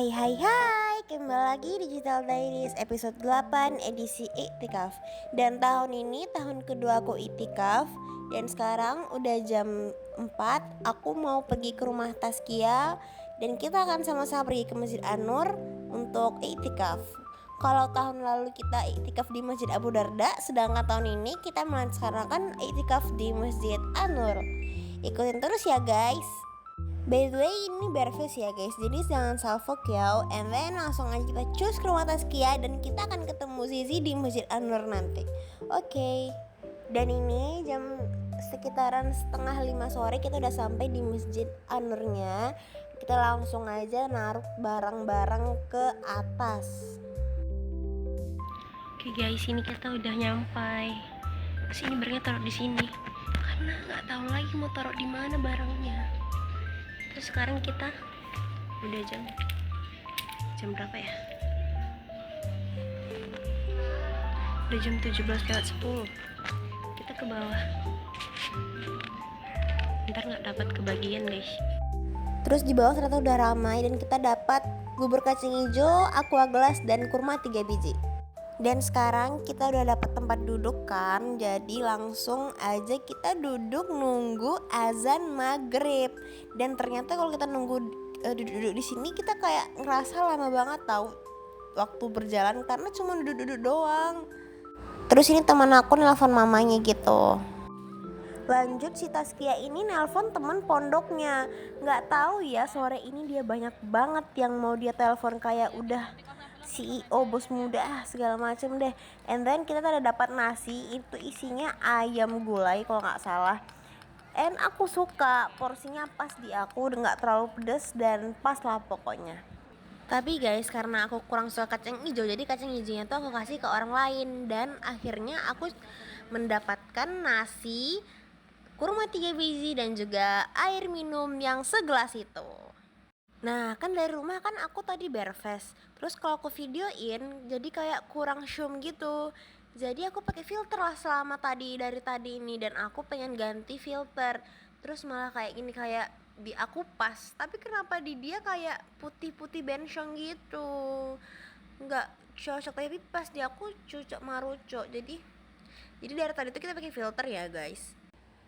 Hai, kembali lagi di Digital Diaries episode 8 edisi Iktikaf. Dan tahun ini tahun kedua aku iktikaf. Dan sekarang udah jam 4, aku mau pergi ke rumah Taskia. Dan kita akan sama-sama pergi ke Masjid An-Nur untuk iktikaf. Kalau tahun lalu kita iktikaf di Masjid Abu Darda, sedangkan tahun ini kita melaksanakan iktikaf di Masjid An-Nur. Ikutin terus ya guys. By the way, ini Berfest ya guys, jadi jangan salfok ya. And then langsung aja kita cus ke rumah Taskia dan kita akan ketemu Zizi di Masjid An-Nur nanti. Oke. Dan ini jam sekitaran setengah 5 sore kita udah sampai di Masjid An-Nurnya. Kita langsung aja naruh barang-barang ke atas. Oke guys, ini kita udah nyampai. Kesini barangnya taruh di sini karena nggak tahu lagi mau taruh di mana barangnya. Terus sekarang kita udah jam berapa ya? Udah jam 17:10. Kita ke bawah. Ntar nggak dapat kebagian guys. Terus di bawah ternyata udah ramai dan kita dapat bubur kacang hijau, aqua gelas dan kurma 3 biji. Dan sekarang kita udah dapat tempat duduk kan, jadi langsung aja kita duduk nunggu azan maghrib. Dan ternyata kalau kita nunggu duduk di sini kita kayak ngerasa lama banget tahu waktu berjalan karena cuma duduk-duduk doang. Terus ini teman aku nelfon mamanya gitu. Lanjut si Taskia ini nelpon teman pondoknya. Nggak tahu ya sore ini dia banyak banget yang mau dia telepon kayak udah CEO bos muda segala macem deh. And then kita ada dapat nasi, itu isinya ayam gulai kalau nggak salah. And aku suka porsinya pas di aku, nggak terlalu pedes dan pas lah pokoknya. Tapi guys, karena aku kurang suka kacang hijau, jadi kacang hijaunya tuh aku kasih ke orang lain. Dan akhirnya aku mendapatkan nasi, kurma 3 biji dan juga air minum yang segelas itu. Nah kan dari rumah kan aku tadi Berfest. Terus kalau aku videoin jadi kayak kurang zoom gitu. Jadi aku pakai filter lah selama dari tadi ini. Dan aku pengen ganti filter. Terus malah kayak gini, kayak di aku pas. Tapi kenapa di dia kayak putih-putih benchong gitu, nggak cocok. Tapi pas di aku cocok maruco. Jadi dari tadi tuh kita pakai filter ya guys.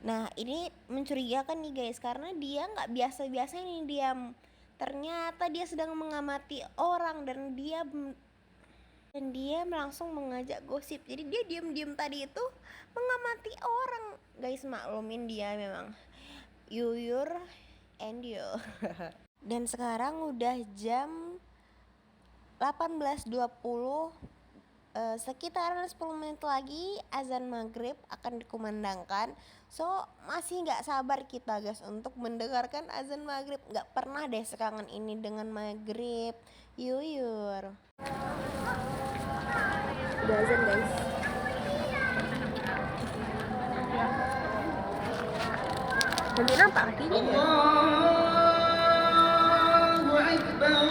Nah ini mencurigakan nih guys, karena dia nggak biasa-biasa ini diam. Ternyata dia sedang mengamati orang dan dia langsung mengajak gosip. Jadi dia diam-diam tadi itu mengamati orang. Guys maklumin dia memang yuyur and you. Dan sekarang udah jam 18.20. Sekitaran 10 menit lagi azan maghrib akan dikumandangkan. So masih gak sabar kita guys untuk mendengarkan azan maghrib. Gak pernah deh sekangen ini dengan maghrib. Yuyur. Udah azan guys. Nanti nampak kakinya ya? Allahu Akbar,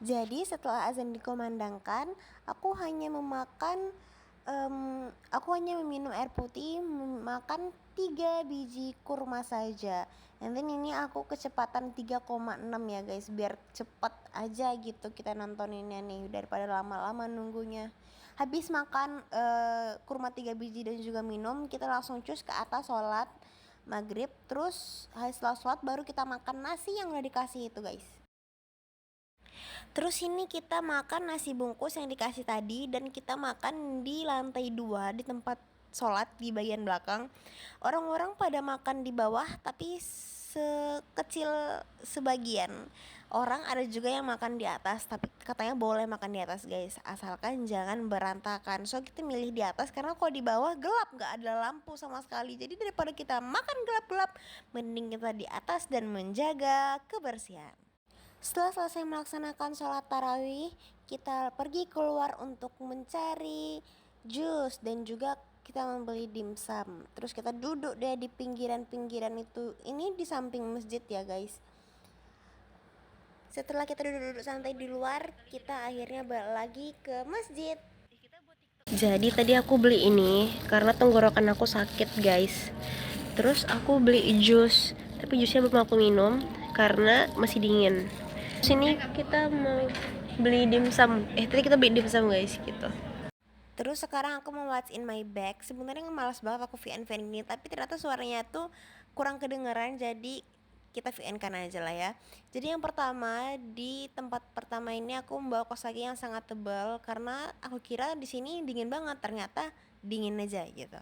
Jadi setelah azan dikumandangkan, aku hanya meminum air putih, makan 3 biji kurma saja. And then ini aku kecepatan 3,6 ya guys, biar cepet aja gitu kita nontoninnya nih daripada lama-lama nunggunya. Habis makan kurma 3 biji dan juga minum, kita langsung cus ke atas sholat maghrib. Terus setelah sholat baru kita makan nasi yang udah dikasih itu guys. Terus ini kita makan nasi bungkus yang dikasih tadi dan kita makan di lantai 2 di tempat sholat di bagian belakang. Orang-orang pada makan di bawah tapi sekecil sebagian orang, ada juga yang makan di atas tapi katanya boleh makan di atas guys, asalkan jangan berantakan. So kita milih di atas karena kalau di bawah gelap, gak ada lampu sama sekali. Jadi daripada kita makan gelap-gelap, mending kita di atas dan menjaga kebersihan. Setelah selesai melaksanakan sholat tarawih, kita pergi keluar untuk mencari jus dan juga kita membeli dimsum. Terus kita duduk deh di pinggiran-pinggiran itu. Ini di samping masjid ya guys. Setelah kita duduk-duduk santai di luar, kita akhirnya balik lagi ke masjid. Jadi tadi aku beli ini karena tenggorokan aku sakit guys. Terus aku beli jus, tapi jusnya belum aku minum karena masih dingin. Sini kita mau beli dimsum. Tadi kita beli dimsum guys gitu. Terus sekarang aku mau what's in my bag. Sebenarnya malas banget aku VN ini, tapi ternyata suaranya tuh kurang kedengeran, jadi kita VN kan aja lah ya. Jadi yang pertama, di tempat pertama ini aku membawa kaos kaki yang sangat tebal karena aku kira di sini dingin banget, ternyata dingin aja gitu.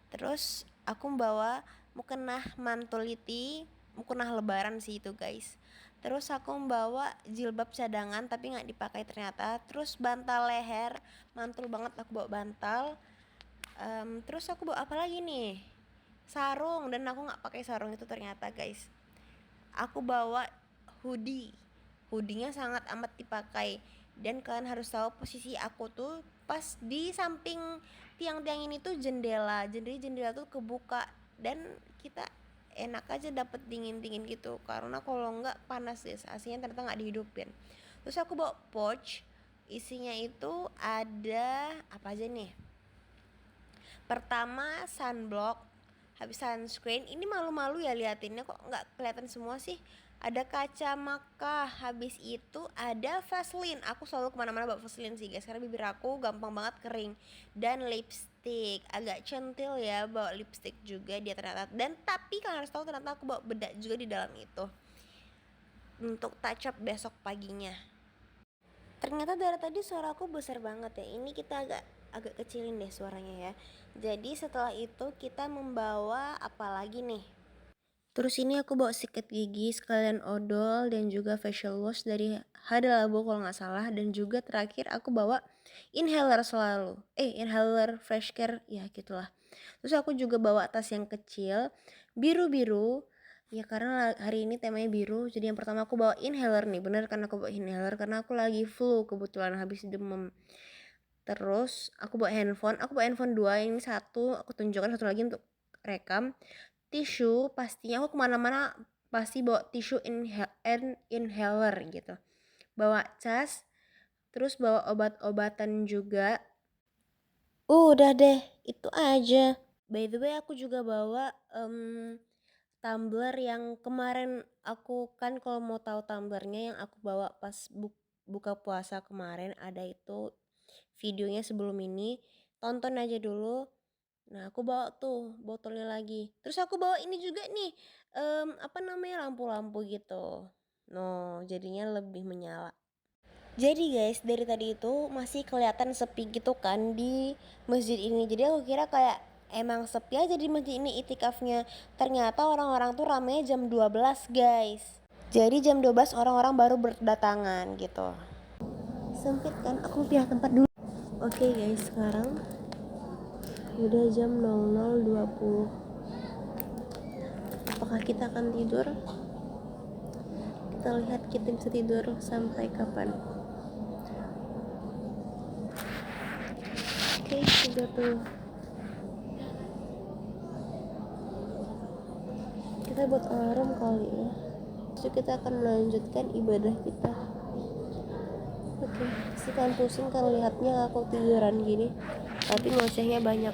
Terus aku membawa mukena mantuliti, mukena lebaran sih itu guys. Terus aku membawa jilbab cadangan tapi nggak dipakai ternyata. Terus bantal leher, mantul banget aku bawa bantal. Terus aku bawa apa lagi nih? Sarung, dan aku nggak pakai sarung itu ternyata guys. Aku bawa hoodie. Hoodie-nya sangat amat dipakai, dan kalian harus tahu posisi aku tuh pas di samping tiang-tiang ini tuh jendela. Jadi jendela tuh kebuka dan kita enak aja dapet dingin-dingin gitu, karena kalau enggak panas deh, AC-nya ternyata nggak dihidupin. Terus aku bawa pouch, isinya itu ada apa aja nih? Pertama sunblock, habis sunscreen. Ini malu-malu ya liatinnya, kok nggak kelihatan semua sih. Ada kacamata, habis itu ada Vaseline. Aku selalu kemana-mana bawa Vaseline sih guys, karena bibir aku gampang banget kering. Dan lipstick, agak centil ya bawa lipstick juga dia ternyata. Dan tapi kalian harus tahu ternyata aku bawa bedak juga di dalam itu untuk touch up besok paginya. Ternyata dari tadi suara aku besar banget ya. Ini kita agak kecilin deh suaranya ya. Jadi setelah itu kita membawa apa lagi nih? Terus ini aku bawa sikat gigi sekalian odol dan juga facial wash dari Hada Labo kalau nggak salah. Dan juga terakhir aku bawa inhaler selalu. Inhaler fresh care ya gitulah. Terus aku juga bawa tas yang kecil biru-biru. Ya karena hari ini temanya biru, jadi yang pertama aku bawa inhaler nih. Bener kan aku bawa inhaler karena aku lagi flu kebetulan habis demam. Terus aku bawa handphone dua, ini satu aku tunjukkan, satu lagi untuk rekam. Tisu, pastinya aku kemana-mana pasti bawa tisu inhaler gitu. Bawa cas, terus bawa obat-obatan juga. Udah deh, itu aja. By the way aku juga bawa tumbler yang kemarin aku kan, kalau mau tahu tumblernya yang aku bawa pas buka puasa kemarin, ada itu videonya sebelum ini, tonton aja dulu. Nah aku bawa tuh botolnya lagi. Terus aku bawa ini juga nih, apa namanya, lampu-lampu gitu. No, jadinya lebih menyala. Jadi guys, dari tadi itu masih kelihatan sepi gitu kan di masjid ini. Jadi aku kira kayak emang sepi aja di masjid ini itikafnya. Ternyata orang-orang tuh ramenya jam 12 guys. Jadi jam 12 orang-orang baru berdatangan gitu. Sempit kan, aku pindah tempat dulu. Oke guys, sekarang udah jam 00.20. Apakah kita akan tidur? Kita lihat kita bisa tidur sampai kapan. Oke, 30. Kita buat alarm kali ya. Terus kita akan melanjutkan ibadah kita. Oke, sekian pusing kan lihatnya aku tiduran gini, tapi ngocehnya banyak.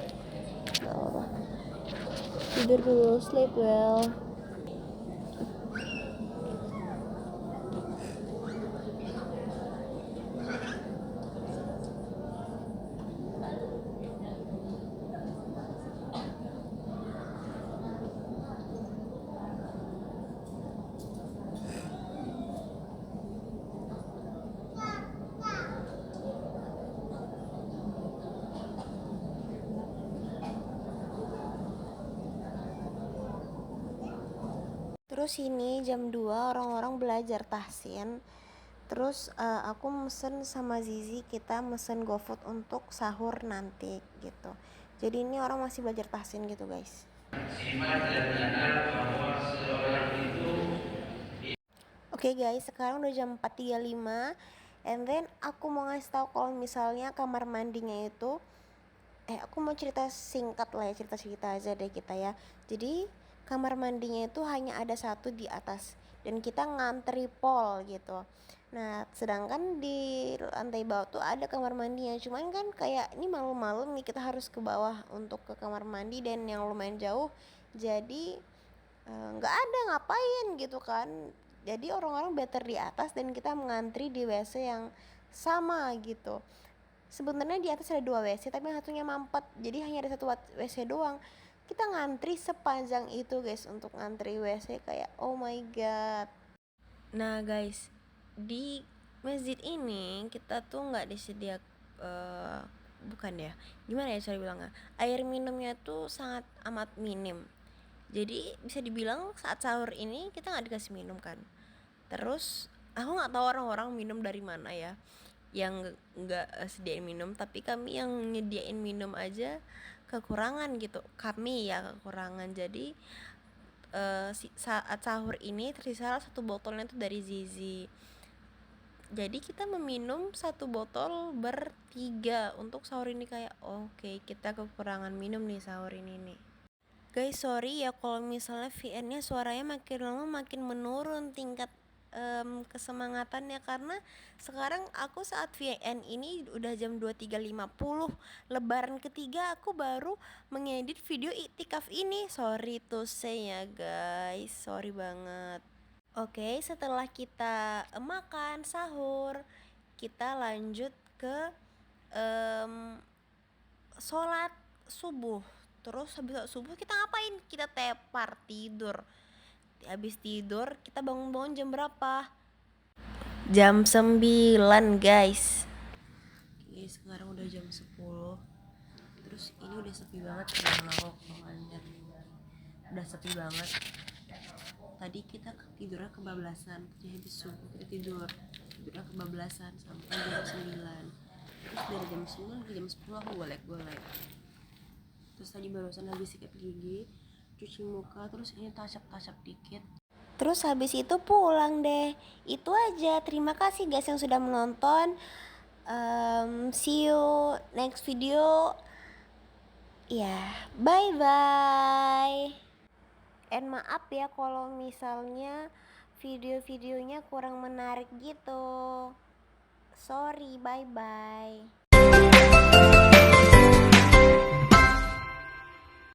Gak apa-apa. Tidur dulu, sleep well. Terus ini jam 2 orang-orang belajar tahsin. Terus aku mesen sama Zizi, kita mesen GoFood untuk sahur nanti gitu. Jadi ini orang masih belajar tahsin gitu guys. Oke guys, sekarang udah jam 4.35. And then aku mau ngasih tahu kalau misalnya kamar mandinya itu aku mau cerita singkat lah ya, cerita aja deh kita ya. Jadi kamar mandinya itu hanya ada satu di atas dan kita ngantri pol gitu. Nah, sedangkan di lantai bawah tuh ada kamar mandinya. Cuman kan kayak ini malam-malam nih kita harus ke bawah untuk ke kamar mandi dan yang lumayan jauh. Jadi nggak ada ngapain gitu kan. Jadi orang-orang better di atas dan kita mengantri di WC yang sama gitu. Sebenarnya di atas ada 2 WC tapi yang satunya mampet. Jadi hanya ada satu WC doang. Kita ngantri sepanjang itu guys untuk ngantri WC kayak oh my god. Nah guys, di masjid ini kita tuh nggak disediakan bukan ya, gimana ya cara bilangnya, air minumnya tuh sangat amat minim. Jadi bisa dibilang saat sahur ini kita nggak dikasih minum kan. Terus aku nggak tahu orang-orang minum dari mana ya, yang nggak sediain minum, tapi kami yang nyediain minum aja kekurangan gitu. Kami ya kekurangan. Jadi saat sahur ini tersisa satu botolnya tuh dari Zizi. Jadi kita meminum satu botol bertiga untuk sahur ini kayak oke, kita kekurangan minum nih sahur ini nih. Guys, sorry ya kalau misalnya VN-nya suaranya makin lama makin menurun tingkat kesemangatannya, karena sekarang aku saat VN ini udah jam 23.50, lebaran ketiga aku baru mengedit video iktikaf ini. Sorry to say ya guys, sorry banget. Oke, setelah kita makan sahur, kita lanjut ke sholat subuh. Terus habis sholat subuh kita ngapain? Kita tepar tidur. Habis tidur kita bangun-bangun jam berapa? Jam 9 guys. Oke, sekarang udah jam 10. Terus ini udah sepi banget kalau udah sepi banget. Tadi kita tidurnya kebablasan, jadi habis subuh kita tidurnya kebablasan sampai jam 9. Terus dari jam 9 ke jam 10 aku golek. Terus tadi barusan habis sikat gigi, cuci muka, terus ini tasap dikit. Terus habis itu pulang deh. Itu aja. Terima kasih guys yang sudah menonton. See you next video. Ya, bye bye. And maaf ya kalau misalnya video-videonya kurang menarik gitu. Sorry, bye bye.